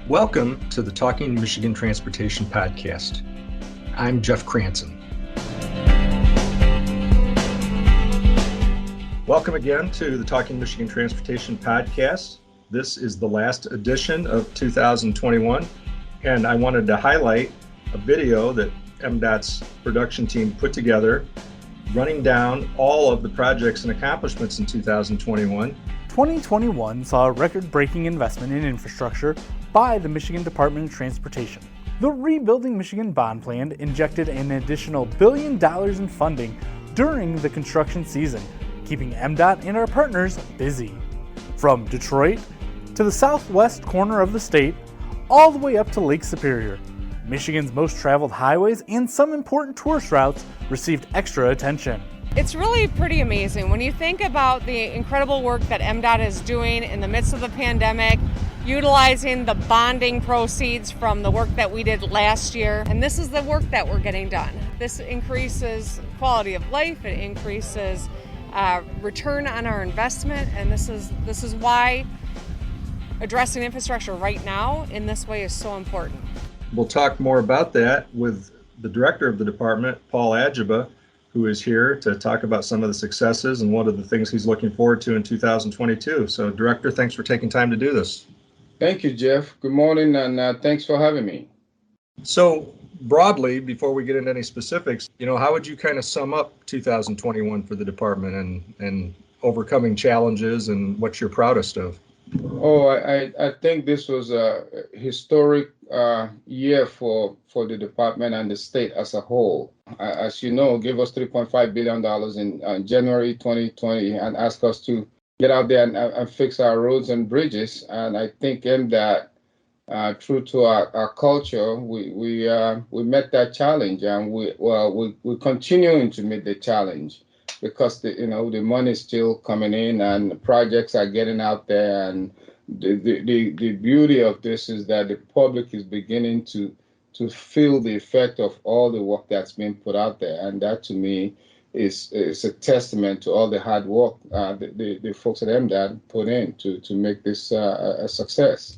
Welcome to the Talking Michigan Transportation Podcast. I'm Jeff Cranston. Welcome again to the Talking Michigan Transportation Podcast. This is the last edition of 2021, and I wanted to highlight a video that MDOT's production team put together running down all of the projects and accomplishments in 2021. 2021 saw a record-breaking investment in infrastructure by the Michigan Department of Transportation. The Rebuilding Michigan Bond Plan injected an additional $1 billion in funding during the construction season, keeping MDOT and our partners busy. From Detroit to the southwest corner of the state, all the way up to Lake Superior, Michigan's most traveled highways and some important tourist routes received extra attention. It's really pretty amazing when you think about the incredible work that MDOT is doing in the midst of the pandemic, utilizing the bonding proceeds from the work that we did last year. And this is the work that we're getting done. This increases quality of life, it increases return on our investment, and this is why addressing infrastructure right now in this way is so important. We'll talk more about that with the director of the department, Paul Ajiba, who is here to talk about some of the successes and one of the things he's looking forward to in 2022. So, Director, thanks for taking time to do this. Thank you, Jeff. Good morning, and thanks for having me. So, broadly, before we get into any specifics, how would you kind of sum up 2021 for the department and overcoming challenges and what you're proudest of? Oh, I think this was a historic year for the department and the state as a whole. As you know, gave us $3.5 billion in January 2020 and asked us to get out there and fix our roads and bridges. And I think in that, true to our culture, we met that challenge, and we're continuing to meet the challenge because the money is still coming in and the projects are getting out there. And the beauty of this is that the public is beginning to feel the effect of all the work that's been put out there. And that, to me, is a testament to all the hard work the folks at MDOT put in to make this a success.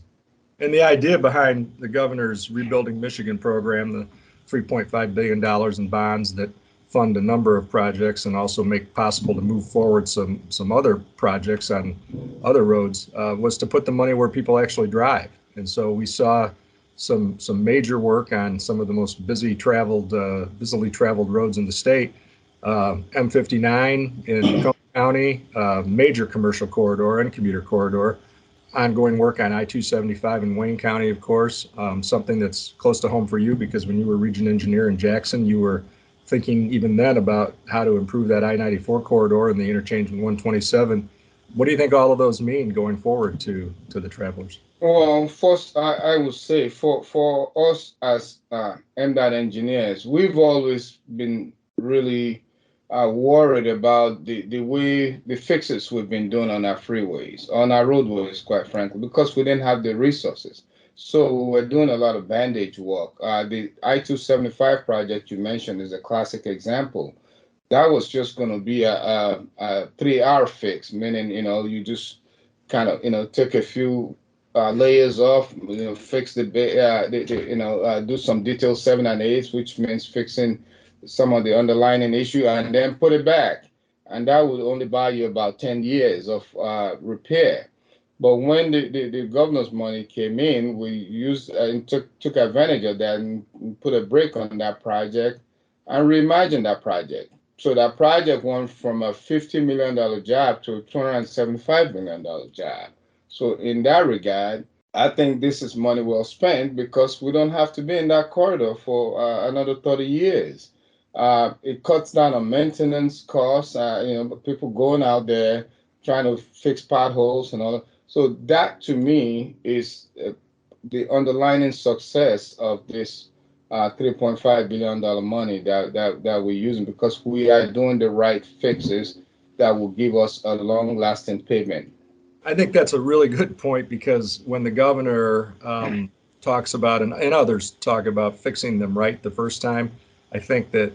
And the idea behind the governor's Rebuilding Michigan program, the $3.5 billion in bonds that fund a number of projects and also make possible to move forward some other projects on other roads, was to put the money where people actually drive. And so we saw some major work on some of the most busily traveled roads in the state. M59 in Cook County, major commercial corridor and commuter corridor. Ongoing work on I-275 in Wayne County, of course, something that's close to home for you because when you were region engineer in Jackson, you were thinking even then about how to improve that I-94 corridor and the interchange with 127. What do you think all of those mean going forward to the travelers? Well, first, I would say for us as MDOT engineers, we've always been really worried about the fixes we've been doing on our freeways, on our roadways, quite frankly, because we didn't have the resources. So we're doing a lot of bandage work. The I-275 project you mentioned is a classic example. That was just going to be a 3-hour fix, meaning, you just kind of take a few layers off, fix do some detail 7 and 8, which means fixing some of the underlying issue, and then put it back. And that would only buy you about 10 years of repair. But when the governor's money came in, we used and took advantage of that and put a break on that project and reimagined that project. So that project went from a $50 million job to a $275 million job. So in that regard, I think this is money well spent because we don't have to be in that corridor for another 30 years. It cuts down on maintenance costs, people going out there trying to fix potholes and all that. So that, to me, is the underlying success of this $3.5 billion money that we're using, because we are doing the right fixes that will give us a long-lasting payment. I think that's a really good point, because when the governor talks about, and others talk about fixing them right the first time, I think that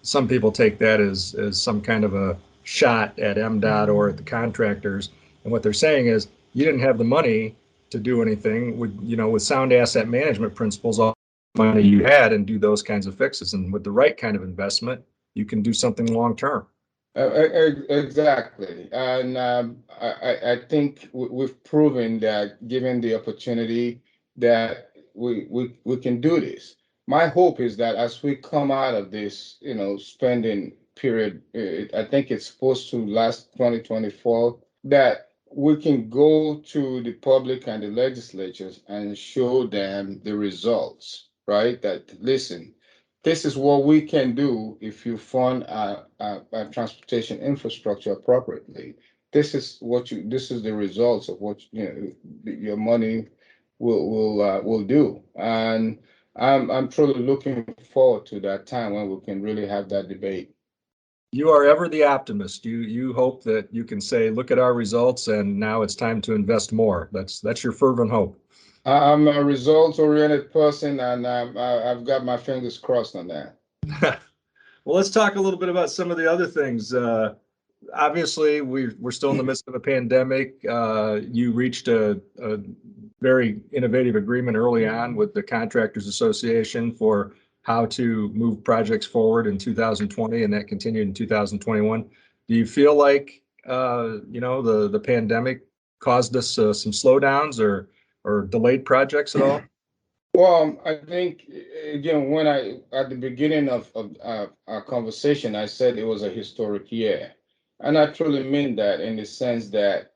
some people take that as some kind of a shot at MDOT or at the contractors. And what they're saying is, you didn't have the money to do anything with sound asset management principles, all the money you had and do those kinds of fixes. And with the right kind of investment, you can do something long term. Exactly. And I think we've proven that given the opportunity that we can do this. My hope is that as we come out of this, spending period, I think it's supposed to last 2024, that we can go to the public and the legislatures and show them the results, right? That listen, this is what we can do if you fund our transportation infrastructure appropriately. This is the results of what your money will do. And I'm truly looking forward to that time when we can really have that debate. You are ever the optimist. You hope that you can say, look at our results, and now it's time to invest more. That's your fervent hope. I'm a results-oriented person, and I've got my fingers crossed on that. Well, let's talk a little bit about some of the other things. Obviously, we're still in the midst of a pandemic. You reached a very innovative agreement early on with the Contractors Association for how to move projects forward in 2020, and that continued in 2021. Do you feel like the pandemic caused us some slowdowns or delayed projects at all? Well, I think again, when at the beginning of our conversation, I said it was a historic year, and I truly mean that in the sense that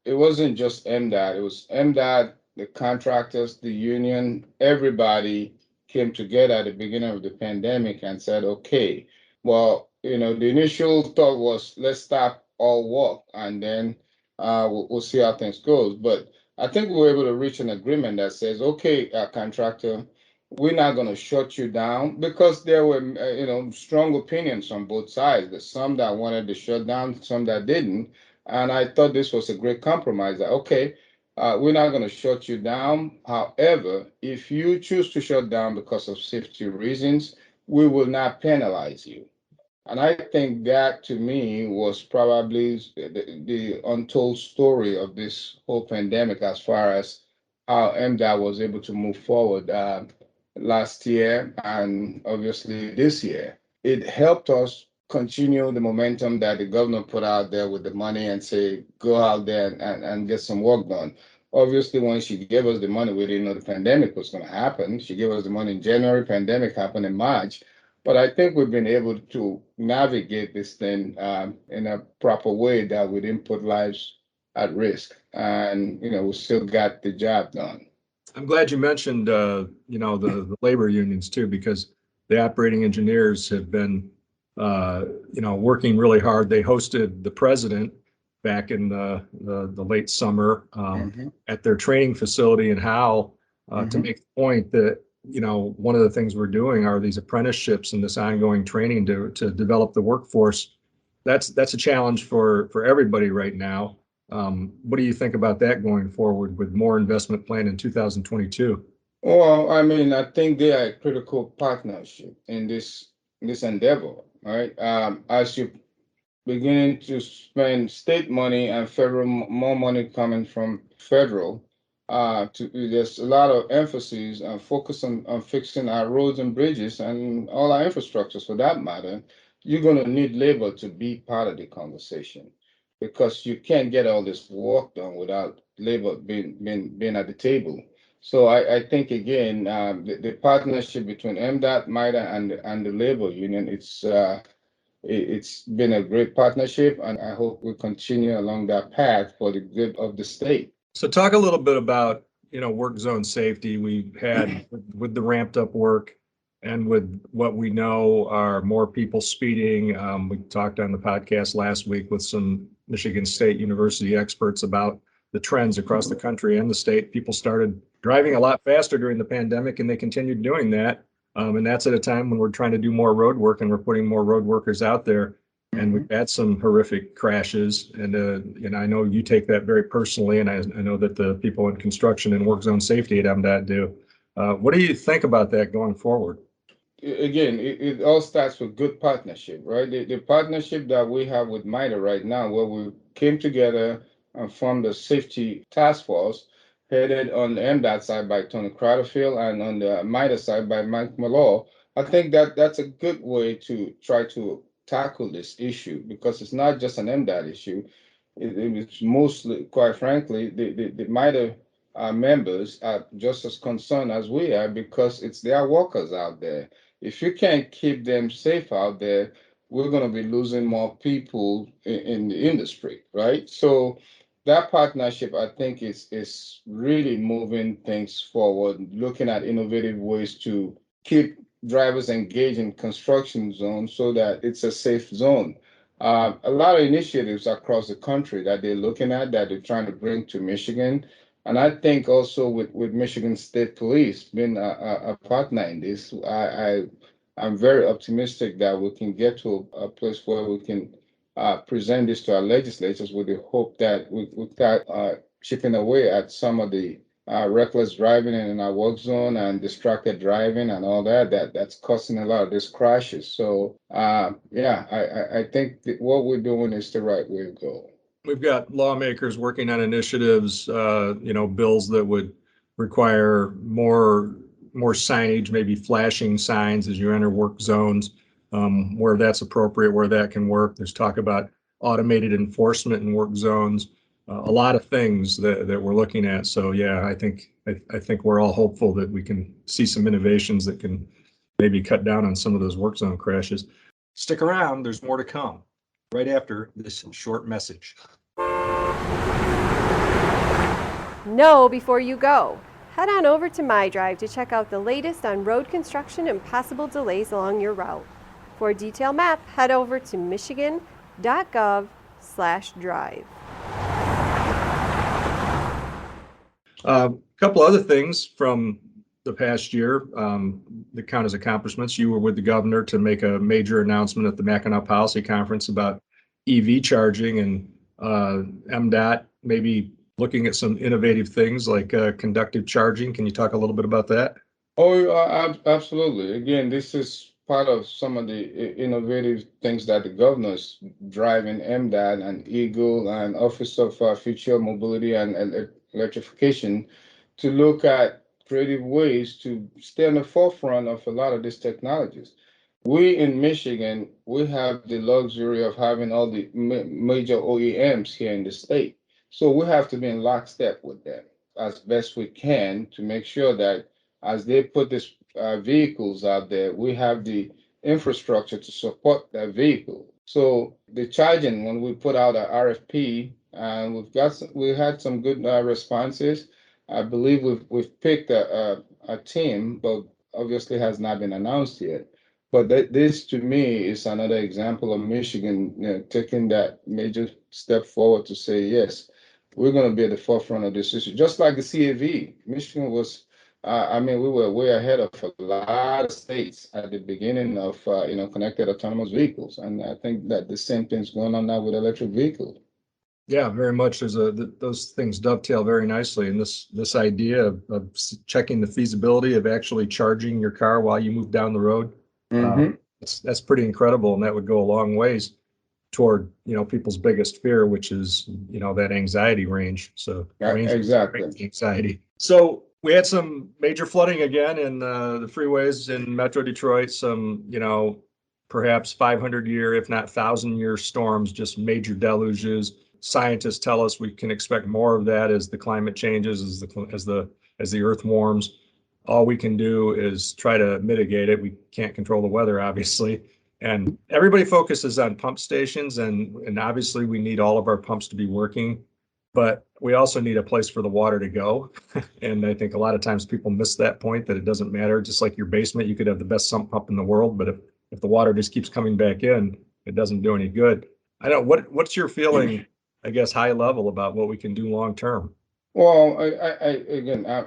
it wasn't just MDOT; it was MDOT, the contractors, the union, everybody came together at the beginning of the pandemic and said, "Okay, well, the initial thought was let's stop all work, and then we'll see how things goes." But I think we were able to reach an agreement that says, okay, contractor, we're not going to shut you down because there were, strong opinions on both sides. There's some that wanted to shut down, some that didn't. And I thought this was a great compromise that, okay, we're not going to shut you down. However, if you choose to shut down because of safety reasons, we will not penalize you. And I think that to me was probably the untold story of this whole pandemic as far as how MDOT was able to move forward last year and obviously this year. It helped us continue the momentum that the governor put out there with the money and say, go out there and get some work done. Obviously, when she gave us the money, we didn't know the pandemic was going to happen. She gave us the money in January, pandemic happened in March. But I think we've been able to navigate this thing in a proper way that we didn't put lives at risk, and we still got the job done. I'm glad you mentioned the labor unions too, because the operating engineers have been working really hard. They hosted the president back in the late summer at their training facility in Howell to make the point that one of the things we're doing are these apprenticeships and this ongoing training to develop the workforce. That's a challenge for everybody right now. What do you think about that going forward with more investment planned in 2022? Well, I mean, I think they are a critical partnership in this endeavor, right? As you beginning to spend state money and federal more money coming from federal. There's a lot of emphasis and focus on fixing our roads and bridges and all our infrastructures for that matter. You're going to need labor to be part of the conversation because you can't get all this work done without labor being at the table. So I think again, the partnership between MDOT, MIDA, and the labor union, it's been a great partnership, and I hope we continue along that path for the good of the state. So talk a little bit about, work zone safety. We've had with the ramped up work and with what we know are more people speeding. We talked on the podcast last week with some Michigan State University experts about the trends across the country and the state. People started driving a lot faster during the pandemic, and they continued doing that. And that's at a time when we're trying to do more road work and we're putting more road workers out there. And we've had some horrific crashes. And I know you take that very personally. And I know that the people in construction and work zone safety at MDOT do. What do you think about that going forward? Again, it all starts with good partnership, right? The partnership that we have with MIDA right now, where we came together and formed a safety task force, headed on the MDOT side by Tony Crowderfield and on the MIDA side by Mike Malloy. I think that that's a good way to try to tackle this issue because it's not just an MDOT issue. It's mostly, quite frankly, the MIDA members are just as concerned as we are because it's their workers out there. If you can't keep them safe out there, we're going to be losing more people in the industry, right? So that partnership, I think, is really moving things forward, looking at innovative ways to keep drivers engaged in construction zones so that it's a safe zone. A lot of initiatives across the country that they're looking at that they're trying to bring to Michigan. And I think also with Michigan State Police being a partner in this, I'm very optimistic that we can get to a place where we can present this to our legislators with the hope that we start chipping away at some of the reckless driving in our work zone and distracted driving and all that, that's causing a lot of these crashes. So yeah, I think that what we're doing is the right way to go. We've got lawmakers working on initiatives, bills that would require more signage, maybe flashing signs as you enter work zones, where that's appropriate, where that can work. There's talk about automated enforcement in work zones, a lot of things that we're looking at. So yeah, I think we're all hopeful that we can see some innovations that can maybe cut down on some of those work zone crashes. Stick around, there's more to come right after this short message. Know before you go. Head on over to MyDrive to check out the latest on road construction and possible delays along your route. For a detailed map, head over to michigan.gov/drive. A couple other things from the past year that count as accomplishments. You were with the governor to make a major announcement at the Mackinac Policy Conference about EV charging and MDOT maybe looking at some innovative things like conductive charging. Can you talk a little bit about that? Oh, absolutely. Again, this is part of some of the innovative things that the governor's driving MDOT and Eagle and Office of Future Mobility and Electrification to look at creative ways to stay on the forefront of a lot of these technologies. We in Michigan, we have the luxury of having all the major OEMs here in the state. So we have to be in lockstep with them as best we can to make sure that as they put these vehicles out there, we have the infrastructure to support that vehicle. So the charging, when we put out an RFP, and we had some good responses. I believe we've picked a team, but obviously has not been announced yet. But this to me is another example of Michigan, taking that major step forward to say yes, we're going to be at the forefront of this issue. Just like the CAV, Michigan was. We were way ahead of a lot of states at the beginning of connected autonomous vehicles, and I think that the same thing's going on now with electric vehicles. Yeah, very much. Those things dovetail very nicely, and this idea of checking the feasibility of actually charging your car while you move down the road. That's pretty incredible, and that would go a long ways toward people's biggest fear, which is that anxiety range. So exactly anxiety. So we had some major flooding again in the freeways in Metro Detroit. Some perhaps 500-year, if not 1,000-year storms, just major deluges. Scientists tell us we can expect more of that as the climate changes, as the earth warms. All we can do is try to mitigate it. We can't control the weather, obviously. And everybody focuses on pump stations, and obviously we need all of our pumps to be working, but we also need a place for the water to go. And I think a lot of times people miss that point, that it doesn't matter. Just like your basement, you could have the best sump pump in the world, but if the water just keeps coming back in, it doesn't do any good. I don't. What's your feeling, I guess, high level about what we can do long term? Well,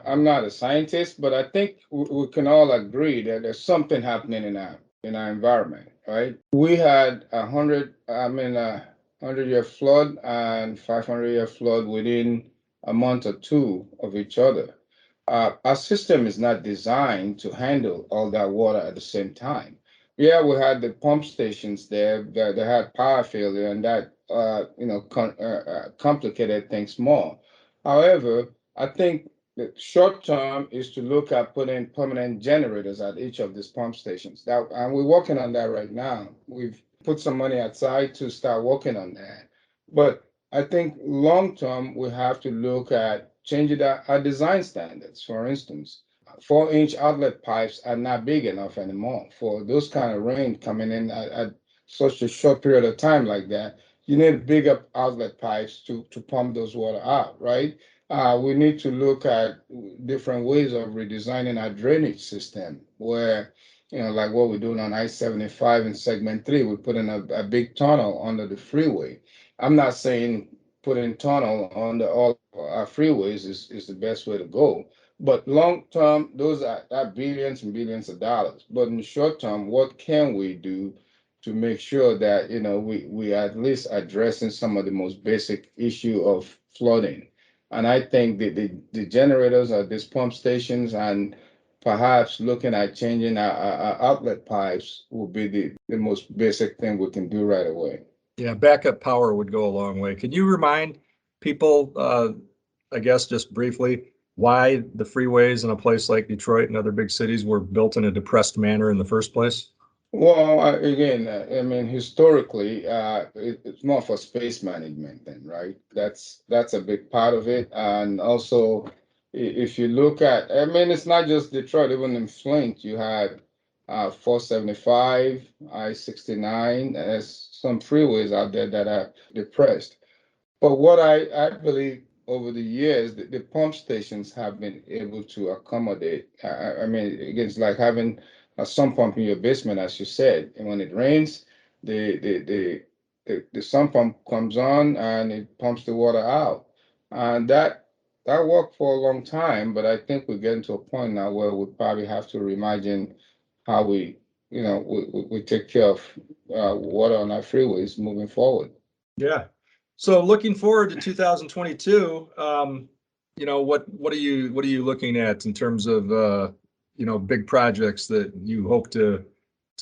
I'm not a scientist, but I think we can all agree that there's something happening in our environment, right? We had 100-year flood and 500-year flood within a month or two of each other. Our system is not designed to handle all that water at the same time. Yeah, we had the pump stations there that had power failure, and that complicated things more. However, I think the short term is to look at putting permanent generators at each of these pump stations. And we're working on that right now. We've put some money aside to start working on that. But I think long term, we have to look at changing our design standards. For instance, 4-inch outlet pipes are not big enough anymore for those kind of rain coming in at such a short period of time like that. You need bigger outlet pipes to pump those water out, right? We need to look at different ways of redesigning our drainage system where, like what we're doing on I-75 in segment 3, we're putting a big tunnel under the freeway. I'm not saying putting tunnel under all our freeways is the best way to go, but long term, those are billions and billions of dollars. But in the short term, what can we do to make sure that we at least addressing some of the most basic issue of flooding? And I think the generators at these pump stations and perhaps looking at changing our outlet pipes will be the most basic thing we can do right away. Yeah, backup power would go a long way. Can you remind people, I guess just briefly, why the freeways in a place like Detroit and other big cities were built in a depressed manner in the first place? Well, again, I mean, historically, it's more for space management then, right? That's a big part of it. And also, if you look at, I mean, it's not just Detroit, even in Flint, you had 475, I-69, there's some freeways out there that are depressed. But what I believe over the years, the pump stations have been able to accommodate. I mean, it's like having a sump pump in your basement, as you said. And when it rains, the sump pump comes on and it pumps the water out. And that worked for a long time, but I think we're getting to a point now where we probably have to reimagine how we take care of water on our freeways moving forward. Yeah. So looking forward to 2022, what are you looking at in terms of big projects that you hope to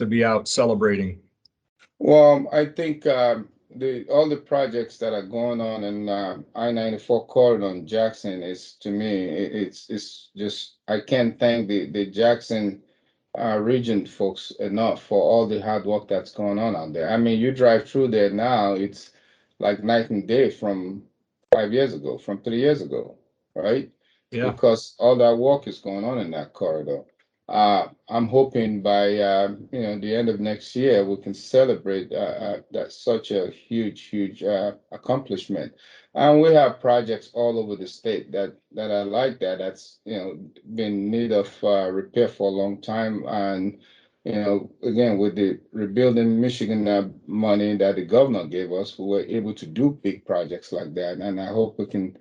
be out celebrating? Well, I think all the projects that are going on in I-94 corridor in Jackson is, to me, it's just, I can't thank the Jackson region folks enough for all the hard work that's going on out there. I mean, you drive through there now, it's like night and day from 5 years ago, from 3 years ago, right? Yeah. Because all that work is going on in that corridor. I'm hoping by the end of next year we can celebrate that such a huge accomplishment. And we have projects all over the state that are like that. That's been in need of repair for a long time. And again, with the Rebuilding Michigan money that the governor gave us, we were able to do big projects like that. And I hope we can,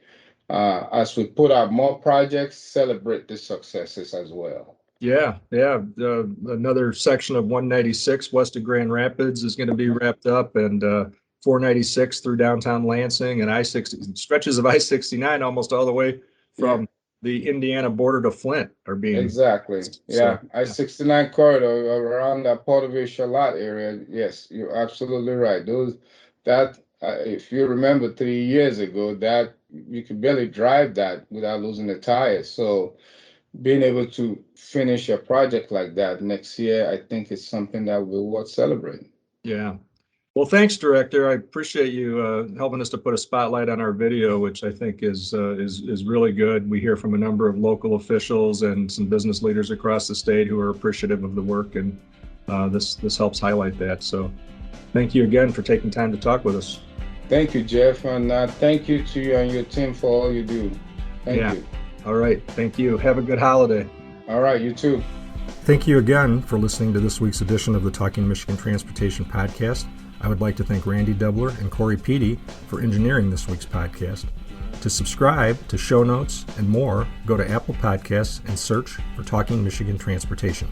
as we put out more projects, celebrate the successes as well. Yeah. Another section of 196 west of Grand Rapids is going to be wrapped up, and 496 through downtown Lansing, and I-60 stretches of I-69 almost all the way from the Indiana border to Flint are being. Exactly. Yeah. I-69 corridor around that Porterville Charlotte area. Yes, you're absolutely right. If you remember 3 years ago, that you could barely drive that without losing the tires. So being able to finish a project like that next year, I think is something that will worth celebrating. Yeah. Well, thanks, Director. I appreciate you helping us to put a spotlight on our video, which I think is really good. We hear from a number of local officials and some business leaders across the state who are appreciative of the work, and this helps highlight that. So thank you again for taking time to talk with us. Thank you, Jeff, and thank you to you and your team for all you do. Thank you. All right. Thank you. Have a good holiday. All right. You too. Thank you again for listening to this week's edition of the Talking Michigan Transportation Podcast. I would like to thank Randy Dubler and Corey Peaty for engineering this week's podcast. To subscribe to show notes and more, go to Apple Podcasts and search for Talking Michigan Transportation.